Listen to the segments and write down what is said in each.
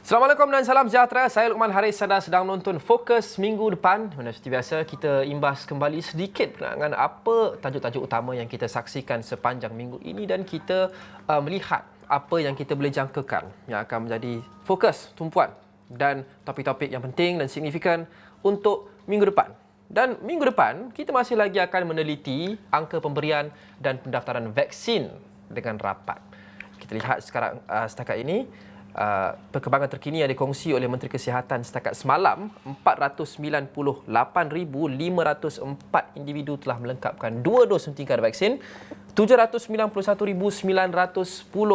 Assalamualaikum dan salam sejahtera. Saya Luqman Haris. Anda sedang menonton Fokus minggu depan. Seperti biasa, kita imbas kembali sedikit penerangan apa tajuk-tajuk utama yang kita saksikan sepanjang minggu ini dan kita melihat apa yang kita boleh jangkakan yang akan menjadi fokus, tumpuan dan topik-topik yang penting dan signifikan untuk minggu depan. Dan minggu depan, kita masih lagi akan meneliti angka pemberian dan pendaftaran vaksin dengan rapat. Kita lihat sekarang setakat ini, perkembangan terkini yang dikongsi oleh Menteri Kesihatan setakat semalam, 498,504 individu telah melengkapkan 2 dos suntikan vaksin, 791,910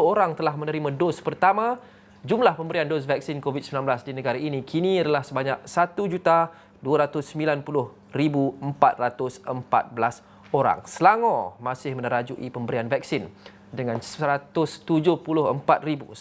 orang telah menerima dos pertama. Jumlah pemberian dos vaksin COVID-19 di negara ini kini adalah sebanyak 1,290,414 orang. Selangor masih menerajui pemberian vaksin dengan 174,127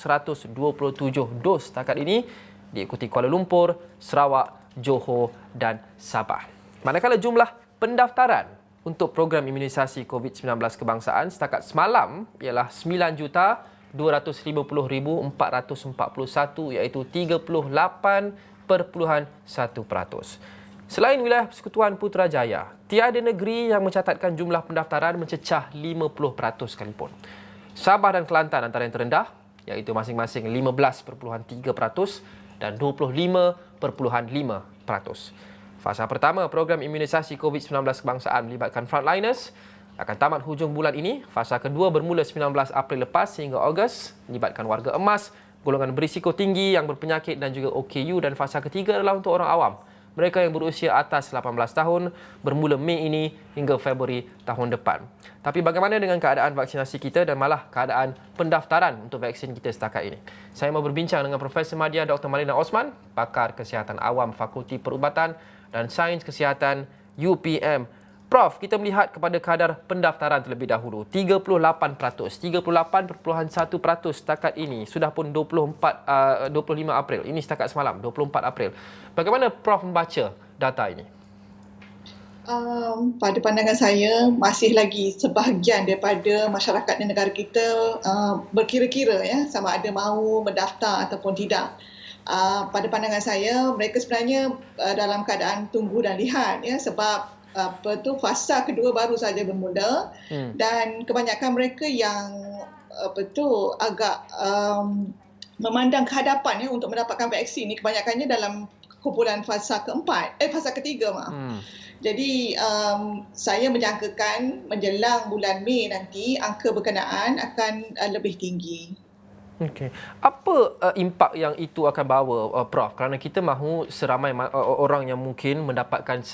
dos setakat ini, diikuti Kuala Lumpur, Sarawak, Johor dan Sabah. Manakala jumlah pendaftaran untuk program imunisasi COVID-19 kebangsaan setakat semalam ialah 9,250,441 iaitu 38.1%. Selain wilayah Persekutuan Putrajaya, tiada negeri yang mencatatkan jumlah pendaftaran mencecah 50% sekalipun. Sabah dan Kelantan antara yang terendah, iaitu masing-masing 15.3% dan 25.5%. Fasa pertama program imunisasi COVID-19 kebangsaan melibatkan frontliners akan tamat hujung bulan ini. Fasa kedua bermula 19 April lepas hingga Ogos, melibatkan warga emas, golongan berisiko tinggi yang berpenyakit dan juga OKU, dan fasa ketiga adalah untuk orang awam, mereka yang berusia atas 18 tahun, bermula Mei ini hingga Februari tahun depan. Tapi bagaimana dengan keadaan vaksinasi kita dan malah keadaan pendaftaran untuk vaksin kita setakat ini? Saya mau berbincang dengan Profesor Madya Dr. Malina Osman, pakar kesihatan awam Fakulti Perubatan dan Sains Kesihatan UPM. Prof, kita melihat kepada kadar pendaftaran terlebih dahulu. 38%, 38.1% setakat ini. Sudah pun 25 April. Ini setakat semalam, 24 April. Bagaimana Prof membaca data ini? Pada pandangan saya, masih lagi sebahagian daripada masyarakat di negara kita berkira-kira ya, sama ada mahu mendaftar ataupun tidak. Pada pandangan saya, mereka sebenarnya dalam keadaan tunggu dan lihat ya, sebab fasa kedua baru saja bermula dan kebanyakan mereka yang agak memandang ke hadapan ya untuk mendapatkan vaksin ni kebanyakannya dalam kumpulan fasa ketiga. Jadi saya menjangkakan menjelang bulan Mei nanti angka berkenaan akan lebih tinggi. Okey. Apa impak yang itu akan bawa, Prof? Kerana kita mahu seramai orang yang mungkin mendapatkan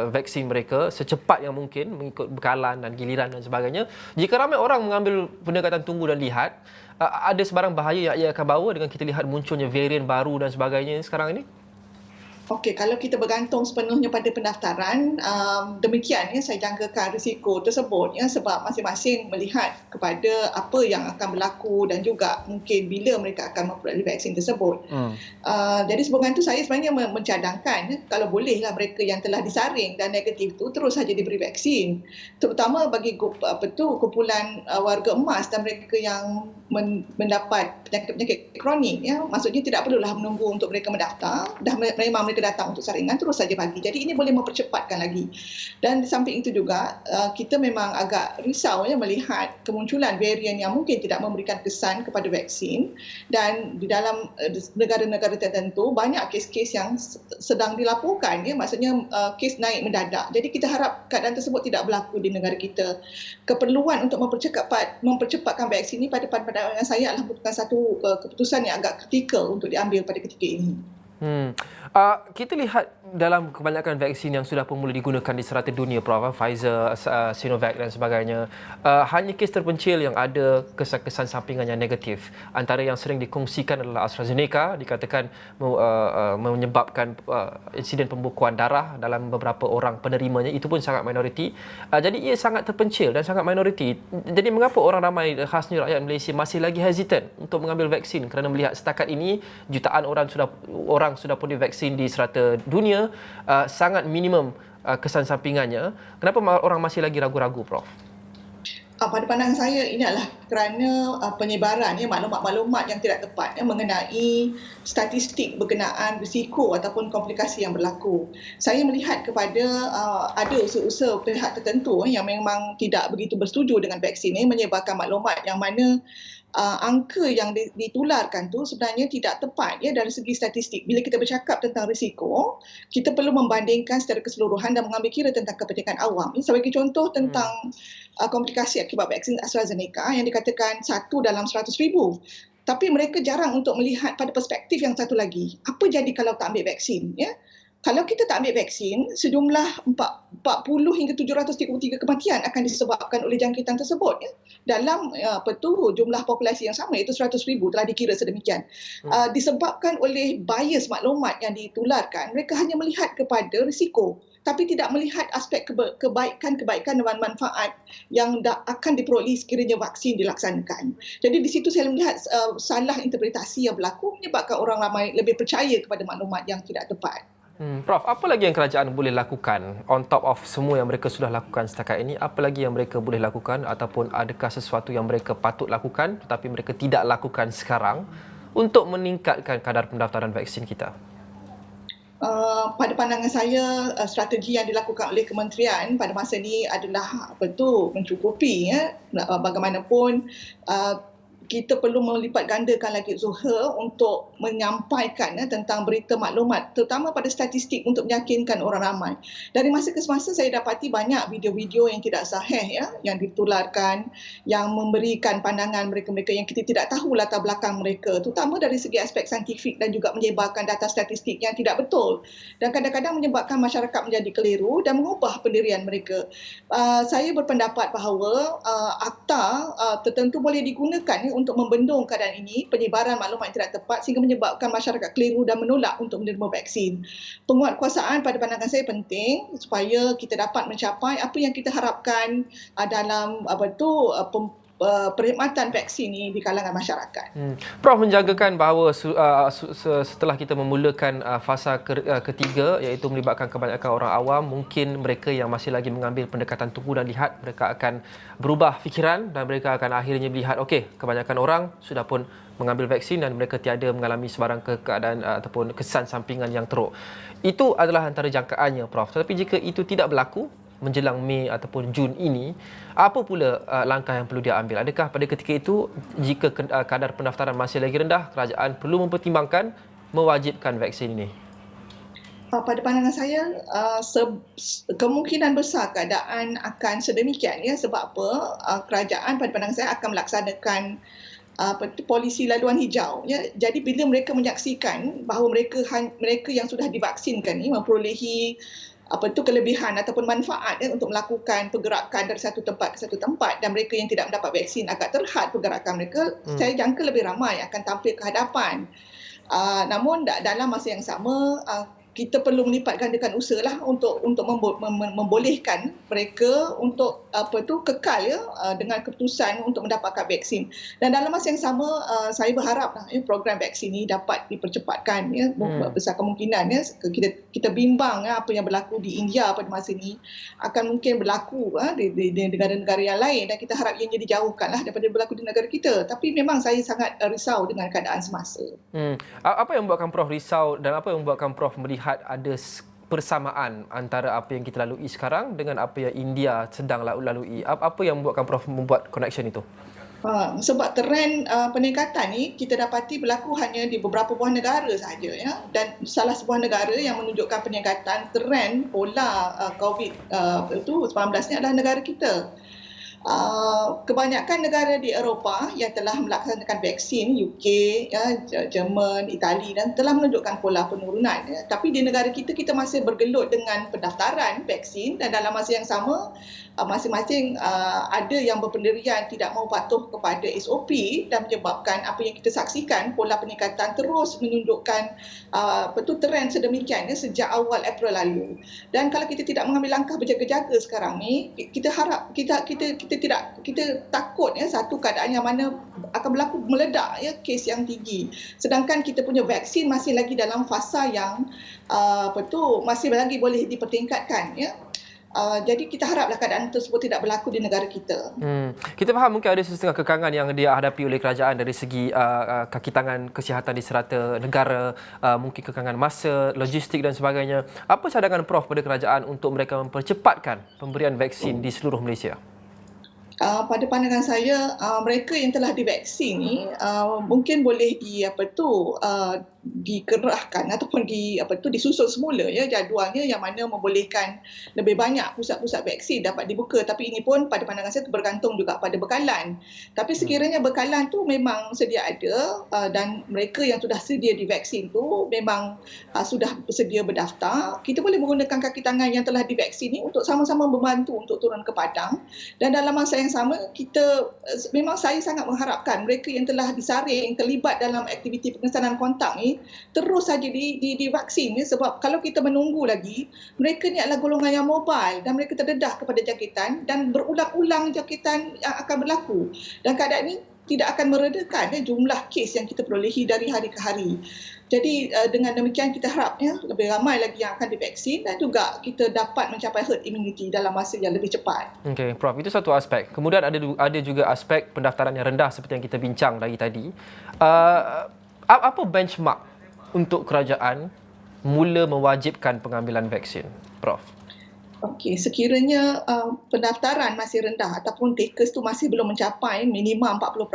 vaksin mereka secepat yang mungkin mengikut bekalan dan giliran dan sebagainya. Jika ramai orang mengambil pendekatan tunggu dan lihat, ada sebarang bahaya yang ia akan bawa dengan kita lihat munculnya varian baru dan sebagainya sekarang ini? Okey, kalau kita bergantung sepenuhnya pada pendaftaran, demikian ya saya jangkakan risiko tersebut ya, sebab masing-masing melihat kepada apa yang akan berlaku dan juga mungkin bila mereka akan memperoleh vaksin tersebut. Jadi sebabkan itu saya sebenarnya mencadangkan ya, kalau bolehlah mereka yang telah disaring dan negatif itu terus saja diberi vaksin, terutama bagi kumpulan warga emas dan mereka yang mendapat penyakit kronik ya, maksudnya tidak perlulah menunggu untuk mereka mendaftar, dah memang mereka datang untuk saringan terus saja bagi. Jadi ini boleh mempercepatkan lagi. Dan di samping itu juga kita memang agak risau ya melihat kemunculan varian yang mungkin tidak memberikan kesan kepada vaksin, dan di dalam negara-negara tertentu banyak kes-kes yang sedang dilaporkan ya, maksudnya kes naik mendadak. Jadi kita harap keadaan tersebut tidak berlaku di negara kita. Keperluan untuk mempercepatkan vaksin ini pada pandangan saya adalah merupakan satu keputusan yang agak kritikal untuk diambil pada ketika ini. Kita lihat dalam kebanyakan vaksin yang sudah pun mula digunakan di serata dunia, Prof, Pfizer, Sinovac dan sebagainya, hanya kes terpencil yang ada kesan-kesan sampingan yang negatif. Antara yang sering dikongsikan adalah AstraZeneca, dikatakan menyebabkan insiden pembekuan darah dalam beberapa orang penerimanya. Itu pun sangat minoriti. Jadi ia sangat terpencil dan sangat minoriti. Jadi mengapa orang ramai, khasnya rakyat Malaysia, masih lagi hesitant untuk mengambil vaksin? Kerana melihat setakat ini jutaan orang sudah pun divaksin di serata dunia, sangat minimum kesan sampingannya. Kenapa orang masih lagi ragu-ragu, Prof? Pada pandangan saya ini adalah kerana penyebaran maklumat-maklumat yang tidak tepat mengenai statistik berkenaan risiko ataupun komplikasi yang berlaku. Saya melihat kepada ada usaha-usaha pihak tertentu yang memang tidak begitu bersetuju dengan vaksin ini menyebarkan maklumat yang mana angka yang ditularkan tu sebenarnya tidak tepat dari segi statistik. Bila kita bercakap tentang risiko, kita perlu membandingkan secara keseluruhan dan mengambil kira tentang kepentingan awam. Sebagai contoh tentang komplikasi akibat vaksin AstraZeneca yang dikatakan 1 dalam 100,000. Tapi mereka jarang untuk melihat pada perspektif yang satu lagi. Apa jadi kalau tak ambil vaksin? Kalau kita tak ambil vaksin, sejumlah 40 hingga 733 kematian akan disebabkan oleh jangkitan tersebut. Dalam jumlah populasi yang sama, iaitu 100,000 telah dikira sedemikian. Disebabkan oleh bias maklumat yang ditularkan, mereka hanya melihat kepada risiko tapi tidak melihat aspek kebaikan dan manfaat yang akan diperoleh sekiranya vaksin dilaksanakan. Jadi di situ saya melihat salah interpretasi yang berlaku menyebabkan orang ramai lebih percaya kepada maklumat yang tidak tepat. Prof, apa lagi yang kerajaan boleh lakukan on top of semua yang mereka sudah lakukan setakat ini? Apa lagi yang mereka boleh lakukan ataupun adakah sesuatu yang mereka patut lakukan tetapi mereka tidak lakukan sekarang untuk meningkatkan kadar pendaftaran vaksin kita? Pada pandangan saya, strategi yang dilakukan oleh kementerian pada masa ini adalah mencukupi. Bagaimanapun, kita perlu melipat gandakan lagi usaha untuk menyampaikan tentang berita maklumat, terutama pada statistik untuk meyakinkan orang ramai. Dari masa ke semasa saya dapati banyak video-video yang tidak sahih yang ditularkan, yang memberikan pandangan mereka-mereka yang kita tidak tahu latar belakang mereka, terutama dari segi aspek saintifik dan juga menyebarkan data statistik yang tidak betul. Dan kadang-kadang menyebabkan masyarakat menjadi keliru dan mengubah pendirian mereka. Saya berpendapat bahawa akta tertentu boleh digunakan untuk membendung keadaan ini, penyebaran maklumat yang tidak tepat sehingga menyebabkan masyarakat keliru dan menolak untuk menerima vaksin. Penguatkuasaan pada pandangan saya penting supaya kita dapat mencapai apa yang kita harapkan dalam perkhidmatan vaksin ini di kalangan masyarakat. Prof menjagakan bahawa setelah kita memulakan fasa ketiga iaitu melibatkan kebanyakan orang awam, mungkin mereka yang masih lagi mengambil pendekatan tunggu dan lihat, mereka akan berubah fikiran dan mereka akan akhirnya melihat okey, kebanyakan orang sudah pun mengambil vaksin dan mereka tiada mengalami sebarang keadaan ataupun kesan sampingan yang teruk. Itu adalah antara jangkaannya, Prof. Tetapi jika itu tidak berlaku menjelang Mei ataupun Jun ini, apa pula langkah yang perlu dia ambil? Adakah pada ketika itu, jika kadar pendaftaran masih lagi rendah, kerajaan perlu mempertimbangkan mewajibkan vaksin ini? Pada pandangan saya, kemungkinan besar keadaan akan sedemikian sebab apa? Kerajaan pada pandangan saya akan melaksanakan polisi laluan hijau. Jadi bila mereka menyaksikan bahawa mereka yang sudah divaksinkan memperolehi kelebihan ataupun manfaat untuk melakukan pergerakan dari satu tempat ke satu tempat, dan mereka yang tidak mendapat vaksin agak terhad pergerakan mereka, saya jangka lebih ramai akan tampil ke hadapan. Namun dalam masa yang sama, kita perlu melipat gandakan usaha untuk membolehkan mereka untuk kekal dengan keputusan untuk mendapatkan vaksin. Dan dalam masa yang sama, saya berharap program vaksin ini dapat dipercepatkan. Besar kemungkinan kita bimbang apa yang berlaku di India pada masa ini akan mungkin berlaku di negara-negara yang lain, dan kita harap ianya dijauhkanlah daripada berlaku di negara kita. Tapi memang saya sangat risau dengan keadaan semasa. Apa yang membuatkan Prof risau dan apa yang membuatkan Prof melihat ada persamaan antara apa yang kita lalui sekarang dengan apa yang India sedang lalui? Apa yang membuatkan Prof membuat connection itu? Sebab trend peningkatan ni kita dapati berlaku hanya di beberapa buah negara sahaja, dan salah sebuah negara yang menunjukkan peningkatan trend pola COVID-19 ni adalah negara kita. Kebanyakan negara di Eropah yang telah melaksanakan vaksin, UK, Jerman, Itali, dan telah menunjukkan pola penurunan. Tapi di negara kita masih bergelut dengan pendaftaran vaksin, dan dalam masa yang sama masing-masing ada yang berpendirian tidak mahu patuh kepada SOP, dan menyebabkan apa yang kita saksikan, pola peningkatan terus menunjukkan trend sedemikian sejak awal April lalu. Dan kalau kita tidak mengambil langkah berjaga-jaga sekarang ni, kita harap kita takut satu keadaan yang mana akan berlaku meledak kes yang tinggi, sedangkan kita punya vaksin masih lagi dalam fasa yang masih lagi boleh dipertingkatkan. Jadi kita haraplah keadaan tersebut tidak berlaku di negara kita. Kita faham mungkin ada setengah kekangan yang dia hadapi oleh kerajaan dari segi kaki tangan kesihatan di serata negara, mungkin kekangan masa, logistik dan sebagainya. Apa cadangan Prof pada kerajaan untuk mereka mempercepatkan pemberian vaksin di seluruh Malaysia? Pada pandangan saya, mereka yang telah divaksin ni mungkin boleh dikerahkan ataupun disusun semula ya jadualnya yang mana membolehkan lebih banyak pusat-pusat vaksin dapat dibuka, tapi ini pun pada pandangan saya bergantung juga pada bekalan. Tapi sekiranya bekalan tu memang sedia ada dan mereka yang sudah sedia divaksin tu memang sudah bersedia berdaftar, kita boleh menggunakan kaki tangan yang telah divaksin ni untuk sama-sama membantu untuk turun ke padang. Dan dalam masa yang sama memang saya sangat mengharapkan mereka yang telah disaring terlibat dalam aktiviti pengesanan kontak ni terus saja divaksin ya, sebab kalau kita menunggu lagi, mereka ni adalah golongan yang mobile dan mereka terdedah kepada jangkitan dan berulang-ulang jangkitan yang akan berlaku. Dan keadaan ini tidak akan meredakan jumlah kes yang kita perolehi dari hari ke hari. Jadi dengan demikian kita harap lebih ramai lagi yang akan divaksin dan juga kita dapat mencapai herd immunity dalam masa yang lebih cepat. Okey, Prof, itu satu aspek. Kemudian ada juga aspek pendaftaran yang rendah seperti yang kita bincang dari tadi. Apa benchmark untuk kerajaan mula mewajibkan pengambilan vaksin, Prof? Okey, sekiranya pendaftaran masih rendah ataupun takers tu masih belum mencapai minimum 40%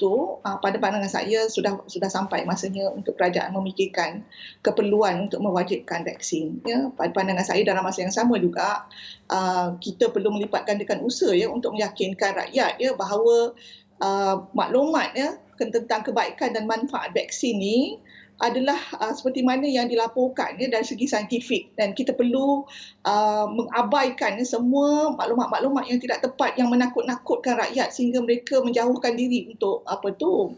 tu, pada pandangan saya sudah sampai masanya untuk kerajaan memikirkan keperluan untuk mewajibkan vaksin. Ya, pada pandangan saya dalam masa yang sama juga kita perlu melipatkan usaha ya untuk meyakinkan rakyat ya bahawa maklumat ya tentang kebaikan dan manfaat vaksin ni adalah seperti mana yang dilaporkan dari segi saintifik, dan kita perlu mengabaikan semua maklumat-maklumat yang tidak tepat yang menakut-nakutkan rakyat sehingga mereka menjauhkan diri untuk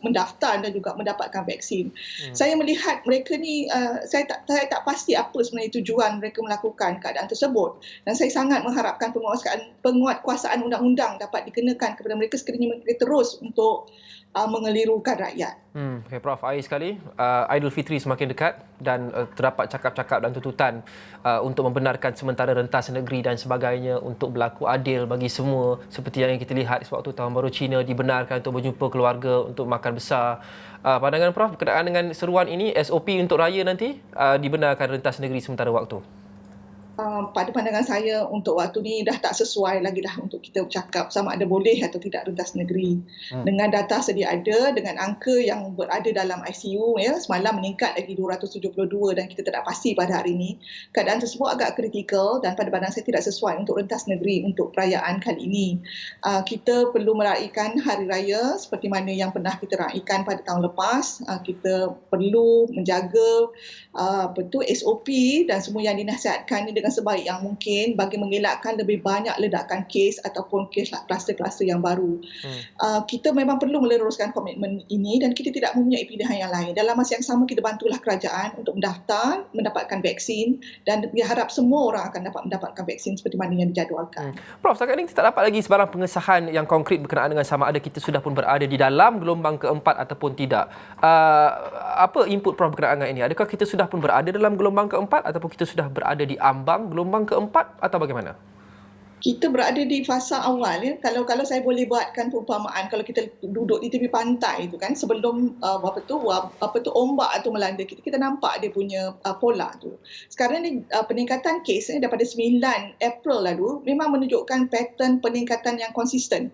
mendaftar dan juga mendapatkan vaksin. Saya melihat mereka ni saya tak pasti apa sebenarnya tujuan mereka melakukan keadaan tersebut, dan saya sangat mengharapkan penguatkuasaan undang-undang dapat dikenakan kepada mereka sekiranya mereka terus untuk mengelirukan rakyat. Okay, Prof, akhir sekali, Aidilfitri semakin dekat dan terdapat cakap-cakap dan tuntutan untuk membenarkan sementara rentas negeri dan sebagainya untuk berlaku adil bagi semua, seperti yang kita lihat sewaktu Tahun Baru Cina dibenarkan untuk berjumpa keluarga untuk makan besar. Pandangan Prof berkenaan dengan seruan ini, SOP untuk raya nanti dibenarkan rentas negeri sementara waktu? Pada pandangan saya untuk waktu ni dah tak sesuai lagi dah untuk kita bercakap sama ada boleh atau tidak rentas negeri. Dengan data sedia ada, dengan angka yang berada dalam ICU ya, semalam meningkat lagi 272 dan kita tidak pasti pada hari ini. Keadaan tersebut agak kritikal dan pada pandangan saya tidak sesuai untuk rentas negeri untuk perayaan kali ini. Kita perlu meraihkan hari raya seperti mana yang pernah kita raikan pada tahun lepas. Kita perlu menjaga SOP dan semua yang dinasihatkan ini dengan sebaik yang mungkin bagi mengelakkan lebih banyak ledakan kes ataupun kes kluster-kluster yang baru. Kita memang perlu meneruskan komitmen ini dan kita tidak mempunyai pilihan yang lain. Dalam masa yang sama kita bantulah kerajaan untuk mendaftar, mendapatkan vaksin dan diharap semua orang akan dapat mendapatkan vaksin seperti mana yang dijadualkan. Prof, setakat ini kita tak dapat lagi sebarang pengesahan yang konkret berkenaan dengan sama ada kita sudah pun berada di dalam gelombang keempat ataupun tidak. Apa input Prof berkenaan dengan ini? Adakah kita sudah pun berada dalam gelombang keempat ataupun kita sudah berada di ambang gelombang keempat atau bagaimana? Kita berada di fasa awal ya. Kalau saya boleh buatkan perumpamaan, kalau kita duduk di tepi pantai itu kan, sebelum ombak tu melanda kita nampak dia punya pola tu. Sekarang ni peningkatan kes daripada 9 April lalu memang menunjukkan pattern peningkatan yang konsisten.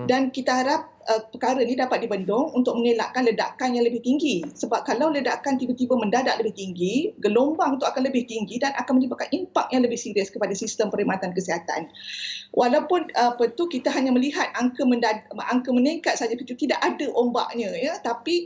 Dan kita harap perkara ini dapat dibendung untuk mengelakkan ledakan yang lebih tinggi. Sebab kalau ledakan tiba-tiba mendadak lebih tinggi, gelombang itu akan lebih tinggi dan akan menyebabkan impak yang lebih serius kepada sistem perkhidmatan kesihatan. Walaupun kita hanya melihat angka meningkat saja, tidak ada ombaknya ya. Tapi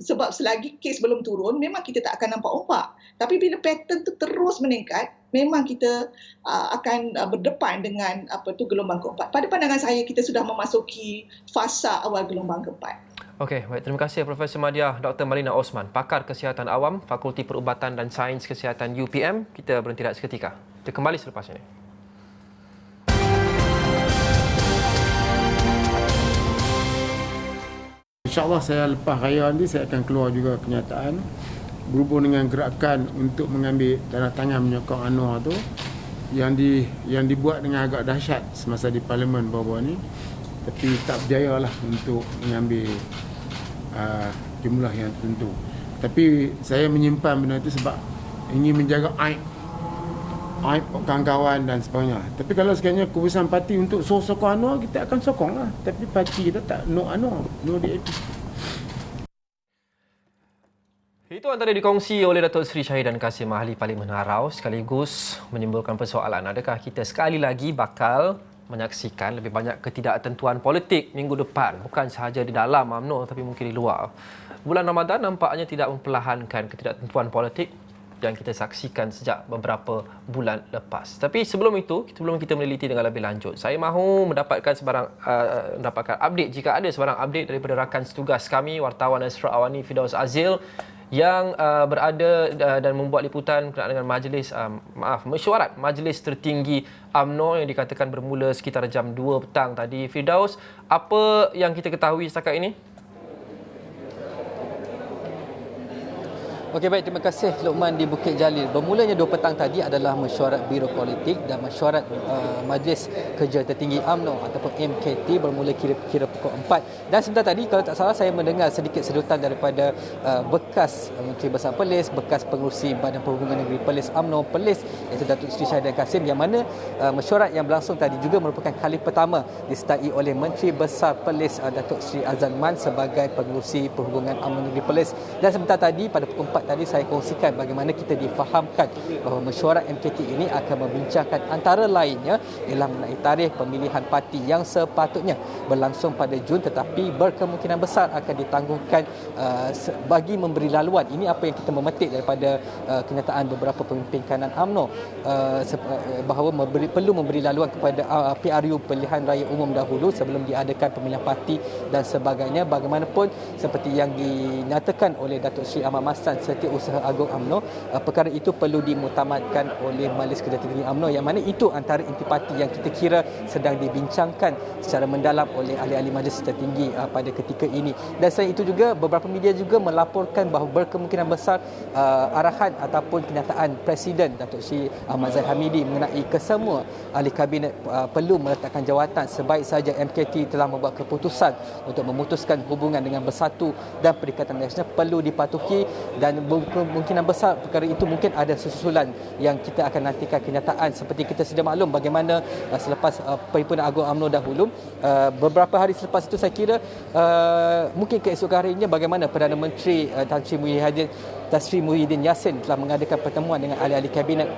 sebab selagi kes belum turun, memang kita tak akan nampak ombak. Tapi bila pattern itu terus meningkat, memang kita akan berdepan dengan gelombang keempat. Pada pandangan saya, kita sudah memasuki fasa awal gelombang keempat. Okey, baik, terima kasih Profesor Madya Dr. Malina Osman, pakar kesihatan awam, Fakulti Perubatan dan Sains Kesihatan UPM. Kita berhenti seketika. Kita kembali selepas ini. InsyaAllah saya lepas raya nanti saya akan keluar juga kenyataan berhubung dengan gerakan untuk mengambil tanda tangan menyokong UMNO tu. yang dibuat dengan agak dahsyat semasa di parlimen baru-baru ni, tapi tak berjaya lah untuk mengambil jumlah yang tertentu. Tapi saya menyimpan benda itu sebab ingin menjaga aib kawan-kawan dan sebagainya. Tapi kalau sekiranya keputusan parti untuk sokong Anwar, kita akan sokong lah. Tapi parti kita tak no Anwar, no DAP. Itu antara dikongsi oleh Datuk Seri Syahidan Kasim, Ahli Parlimen Harau, sekaligus menimbulkan persoalan adakah kita sekali lagi bakal menyaksikan lebih banyak ketidaktentuan politik minggu depan, bukan sahaja di dalam UMNO tapi mungkin di luar. Bulan Ramadan nampaknya tidak memperlahankan ketidaktentuan politik yang kita saksikan sejak beberapa bulan lepas. Tapi sebelum kita meneliti dengan lebih lanjut, saya mahu mendapatkan update jika ada sebarang update daripada rakan setugas kami, wartawan Asra Awani Firdaus Azil yang berada dan membuat liputan berkenaan dengan mesyuarat Majlis Tertinggi UMNO yang dikatakan bermula sekitar jam 2 petang tadi. Firdaus, apa yang kita ketahui setakat ini? Okey, baik, terima kasih Luqman di Bukit Jalil. Bermulanya 2 petang tadi adalah mesyuarat Biro Politik dan mesyuarat Majlis Kerja Tertinggi UMNO ataupun MKT bermula kira pukul 4. Dan sebentar tadi kalau tak salah saya mendengar sedikit sedutan daripada bekas Menteri Besar Perlis, bekas pengerusi Badan Perhubungan Negeri Perlis UMNO Perlis, iaitu Datuk Seri Syahidan Kasim, yang mana mesyuarat yang berlangsung tadi juga merupakan kali pertama disertai oleh Menteri Besar Perlis Datuk Seri Azlan Man sebagai pengerusi Perhubungan UMNO Negeri Perlis. Dan sebentar tadi pada pukul 4 tadi saya kongsikan bagaimana kita difahamkan bahawa mesyuarat MKT ini akan membincangkan antara lainnya ialah mengenai tarikh pemilihan parti yang sepatutnya berlangsung pada Jun tetapi berkemungkinan besar akan ditangguhkan bagi memberi laluan. Ini apa yang kita memetik daripada kenyataan beberapa pemimpin kanan UMNO bahawa perlu memberi laluan kepada PRU pilihan raya umum dahulu sebelum diadakan pemilihan parti dan sebagainya. Bagaimanapun seperti yang dinyatakan oleh Datuk Seri Ahmad Mastan Setiausaha Agung UMNO, perkara itu perlu dimutamatkan oleh Majlis Kerja Tertinggi UMNO, yang mana itu antara inti parti yang kita kira sedang dibincangkan secara mendalam oleh ahli-ahli Majlis Tertinggi pada ketika ini. Dan selain itu juga beberapa media juga melaporkan bahawa berkemungkinan besar arahan ataupun kenyataan Presiden Datuk Seri Ahmad Zahid Hamidi mengenai kesemua ahli kabinet perlu meletakkan jawatan sebaik saja MKT telah membuat keputusan untuk memutuskan hubungan dengan Bersatu dan Perikatan Nasional perlu dipatuhi. Dan kemungkinan besar perkara itu mungkin ada susulan yang kita akan nantikan kenyataan. Seperti kita sedia maklum bagaimana selepas Paripurna Agung UMNO dahulu, beberapa hari selepas itu saya kira mungkin keesokan harinya bagaimana Perdana Menteri Tan Sri Muhyiddin Yassin telah mengadakan pertemuan dengan ahli-ahli kabinet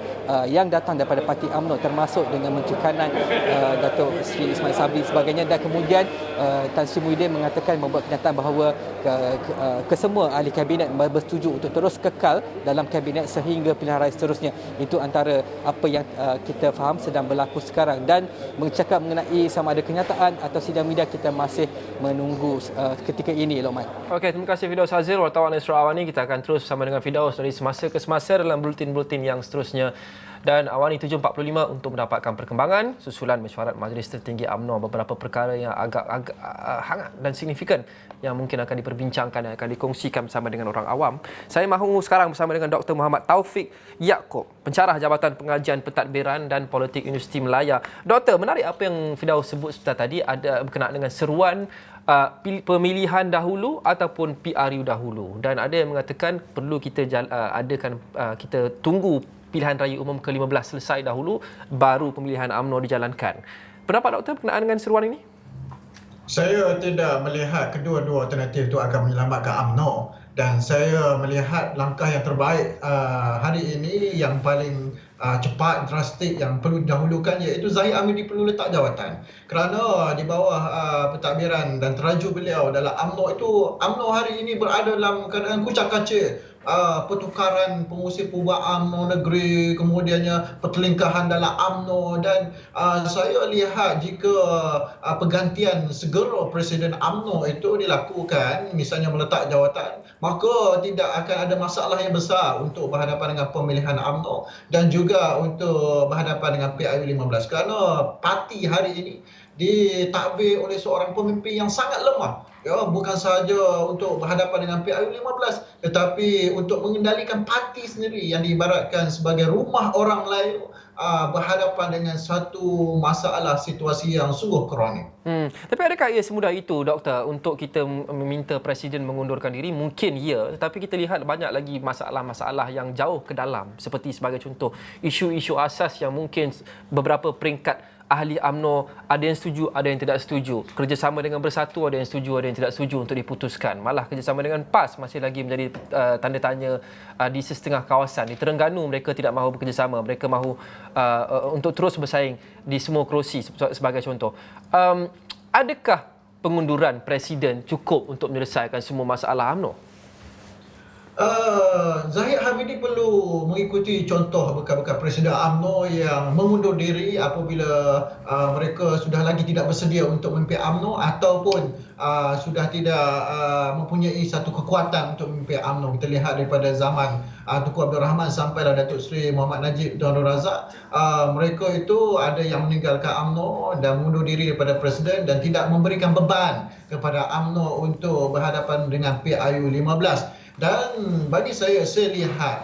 yang datang daripada parti UMNO, termasuk dengan Menteri Kanan Datuk Seri Ismail Sabri sebagainya. Dan kemudian Tan Sri Muhyiddin mengatakan, membuat kenyataan bahawa kesemua ahli kabinet bersetuju untuk terus kekal dalam kabinet sehingga pilihan raya seterusnya. Itu antara apa yang kita faham sedang berlaku sekarang. Dan bercakap mengenai sama ada kenyataan atau sidang media, kita masih menunggu ketika ini, Lokman. Okey, terima kasih Firdaus Azil, wartawan Asra Awani. Kita akan terus bersama dengan Firdaus dari semasa ke semasa dalam bulletin-bulletin yang seterusnya. Dan Awani 7.45 untuk mendapatkan perkembangan susulan mesyuarat Majlis Tertinggi UMNO, beberapa perkara yang agak hangat dan signifikan yang mungkin akan diperbincangkan dan akan dikongsikan bersama dengan orang awam. Saya mahu sekarang bersama dengan Dr. Muhammad Taufik Yaakob, pencarah Jabatan Pengajian Pentadbiran dan Politik Universiti Melaya. Doktor, menarik apa yang Firdaus sebut sebentar tadi, ada berkenaan dengan seruan pemilihan dahulu ataupun PRU dahulu, dan ada yang mengatakan perlu kita kita tunggu pilihan raya umum ke-15 selesai dahulu baru pemilihan UMNO dijalankan. Pendapat doktor berkenaan dengan seruan ini? Saya tidak melihat kedua-dua alternatif itu akan menyelamatkan UMNO, dan saya melihat langkah yang terbaik hari ini yang paling cepat, drastik yang perlu didahulukan iaitu Zahid Hamidi perlu letak jawatan. Kerana di bawah pentadbiran dan teraju beliau dalam UMNO itu, UMNO hari ini berada dalam keadaan kucak-kacir. Pertukaran pengurusi perubahan UMNO negeri, kemudiannya pertelingkahan dalam UMNO, dan saya lihat jika pergantian segera Presiden UMNO itu dilakukan, misalnya meletak jawatan, maka tidak akan ada masalah yang besar untuk berhadapan dengan pemilihan UMNO dan juga untuk berhadapan dengan PRU 15, kerana parti hari ini ditadbir oleh seorang pemimpin yang sangat lemah. Ya, bukan sahaja untuk berhadapan dengan PRU 15 tetapi untuk mengendalikan parti sendiri yang diibaratkan sebagai rumah orang lain berhadapan dengan satu masalah situasi yang sungguh kronik. Tapi adakah ia semudah itu, Doktor, untuk kita meminta Presiden mengundurkan diri? Mungkin ya, tetapi kita lihat banyak lagi masalah-masalah yang jauh ke dalam. Seperti sebagai contoh, isu-isu asas yang mungkin beberapa peringkat ahli UMNO ada yang setuju, ada yang tidak setuju. Kerjasama dengan Bersatu ada yang setuju, ada yang tidak setuju untuk diputuskan. Malah kerjasama dengan PAS masih lagi menjadi tanda tanya di setengah kawasan. Di Terengganu mereka tidak mahu bekerjasama. Mereka mahu untuk terus bersaing di semua kerusi sebagai contoh. Adakah pengunduran Presiden cukup untuk menyelesaikan semua masalah UMNO? Zahid Hamidi perlu mengikuti contoh bekas-bekas Presiden UMNO yang mengundur diri apabila mereka sudah lagi tidak bersedia untuk memimpin UMNO ataupun sudah tidak mempunyai satu kekuatan untuk memimpin UMNO. Kita lihat daripada zaman Tunku Abdul Rahman sampailah Datuk Seri Muhammad Najib Tun Abdul Razak, mereka itu ada yang meninggalkan UMNO dan mengundur diri daripada Presiden dan tidak memberikan beban kepada UMNO untuk berhadapan dengan PIU 15. Dan bagi saya lihat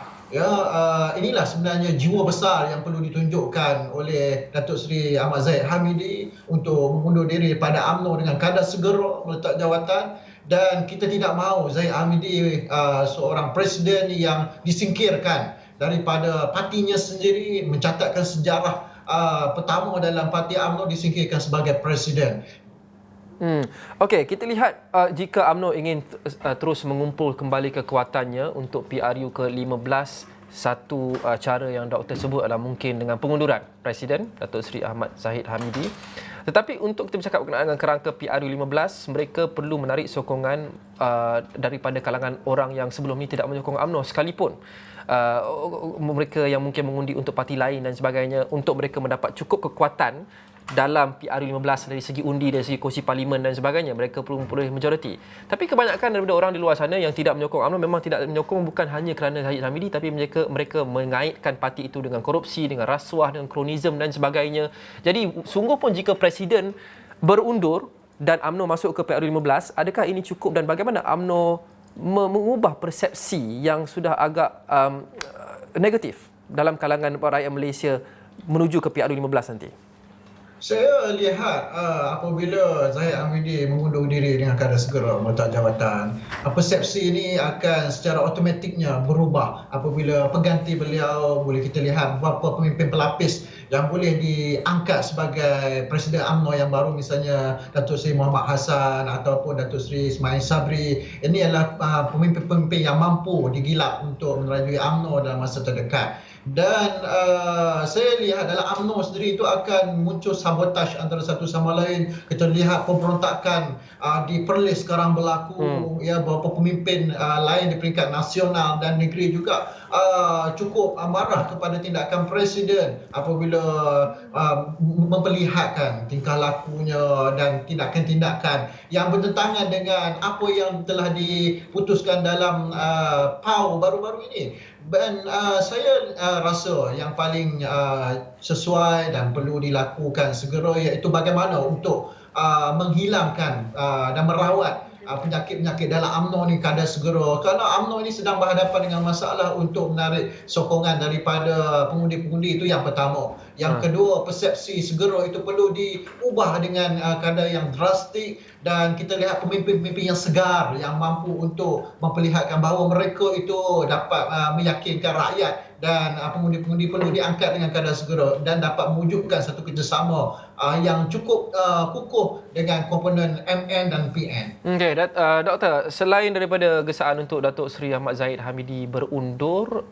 inilah sebenarnya jiwa besar yang perlu ditunjukkan oleh Datuk Seri Ahmad Zahid Hamidi untuk mengundur diri daripada UMNO dengan kadar segera meletak jawatan. Dan kita tidak mahu Zahid Hamidi seorang presiden yang disingkirkan daripada partinya sendiri, mencatatkan sejarah pertama dalam parti UMNO disingkirkan sebagai presiden. Okey, kita lihat jika UMNO ingin terus mengumpul kembali kekuatannya untuk PRU ke-15, satu cara yang doktor sebut adalah mungkin dengan pengunduran Presiden Datuk Seri Ahmad Zahid Hamidi. Tetapi untuk kita bercakap berkenaan dengan kerangka PRU 15, mereka perlu menarik sokongan daripada kalangan orang yang sebelum ini tidak menyokong UMNO sekalipun. Mereka yang mungkin mengundi untuk parti lain dan sebagainya, untuk mereka mendapat cukup kekuatan dalam PRU 15 dari segi undi, dari segi kursi parlimen dan sebagainya, mereka perlu memperoleh majoriti. Tapi kebanyakan daripada orang di luar sana yang tidak menyokong UMNO memang tidak menyokong bukan hanya kerana Zahid Hamidi, tapi mereka mengaitkan parti itu dengan korupsi, dengan rasuah, dengan kronisme dan sebagainya. Jadi sungguh pun jika Presiden berundur dan UMNO masuk ke PRU 15, adakah ini cukup dan bagaimana UMNO mengubah persepsi yang sudah agak negatif dalam kalangan rakyat Malaysia menuju ke PRU 15 nanti? Saya lihat apabila Zahid Hamidi mengundur diri dengan kadar segera meletak jawatan, persepsi ini akan secara automatiknya berubah apabila pengganti beliau. Boleh kita lihat beberapa pemimpin pelapis yang boleh diangkat sebagai Presiden UMNO yang baru, misalnya Datuk Seri Muhammad Hassan ataupun Datuk Seri Ismail Sabri. Ini adalah pemimpin-pemimpin yang mampu digilap untuk menerajui UMNO dalam masa terdekat. Dan saya lihat dalam UMNO sendiri itu akan muncul sabotaj antara satu sama lain. Kita lihat pemberontakan di Perlis sekarang berlaku, beberapa pemimpin lain di peringkat nasional dan negeri juga cukup marah kepada tindakan Presiden apabila memperlihatkan tingkah lakunya dan tindakan-tindakan yang bertentangan dengan apa yang telah diputuskan dalam PAU baru-baru ini. Dan saya rasa yang paling sesuai dan perlu dilakukan segera iaitu bagaimana untuk menghilangkan dan merawat penyakit-penyakit dalam UMNO ni kadar segera. Kerana UMNO ini sedang berhadapan dengan masalah untuk menarik sokongan daripada pengundi-pengundi, itu yang pertama. Yang kedua, persepsi segera itu perlu diubah dengan kadar yang drastik, dan kita lihat pemimpin-pemimpin yang segar yang mampu untuk memperlihatkan bahawa mereka itu dapat meyakinkan rakyat, dan pengundi-pengundi perlu diangkat dengan kadar segera dan dapat mewujudkan satu kerjasama yang cukup kukuh dengan komponen MN dan PN. Okey, Doktor, selain daripada gesaan untuk Datuk Seri Ahmad Zahid Hamidi berundur,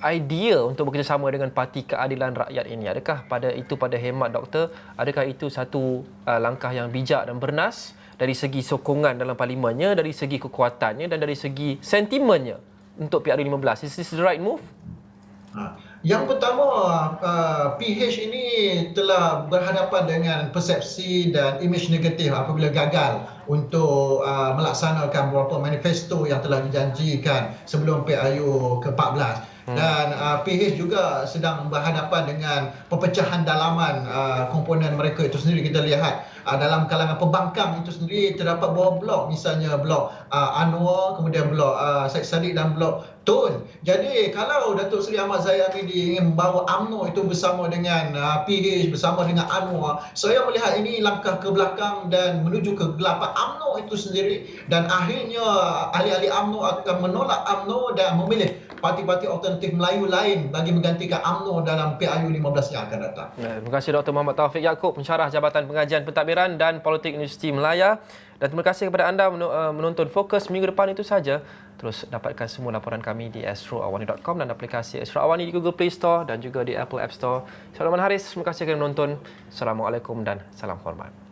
idea untuk bekerjasama dengan Parti Keadilan Rakyat ini, adakah pada hemat Doktor, adakah itu satu langkah yang bijak dan bernas dari segi sokongan dalam parlimennya, dari segi kekuatannya dan dari segi sentimennya untuk PRU 15? Is this the right move? Yang pertama, PH ini telah berhadapan dengan persepsi dan imej negatif apabila gagal untuk melaksanakan beberapa manifesto yang telah dijanjikan sebelum PRU ke-14. Dan PH juga sedang berhadapan dengan perpecahan dalaman komponen mereka itu sendiri. Kita lihat dalam kalangan pembangkang itu sendiri terdapat beberapa blok, misalnya blok Anwar, kemudian blok Syed Saddiq dan blok Tun. Jadi kalau Datuk Seri Ahmad Zahid Hamidi ingin membawa UMNO itu bersama dengan PH, bersama dengan Anwar, saya melihat ini langkah ke belakang dan menuju kegelapan UMNO itu sendiri, dan akhirnya ahli-ahli UMNO akan menolak UMNO dan memilih parti-parti alternatif Melayu lain bagi menggantikan UMNO dalam PRU 15 yang akan datang. Terima kasih Dr. Muhammad Taufik Yaakob, pensyarah Jabatan Pengajian Pentadbiran dan Politik Universiti Melaya. Dan terima kasih kepada anda menonton Fokus minggu depan. Itu saja. Terus dapatkan semua laporan kami di astroawani.com dan aplikasi Astro Awani di Google Play Store dan juga di Apple App Store. Saya Rahman Haris, terima kasih kerana menonton. Assalamualaikum dan salam hormat.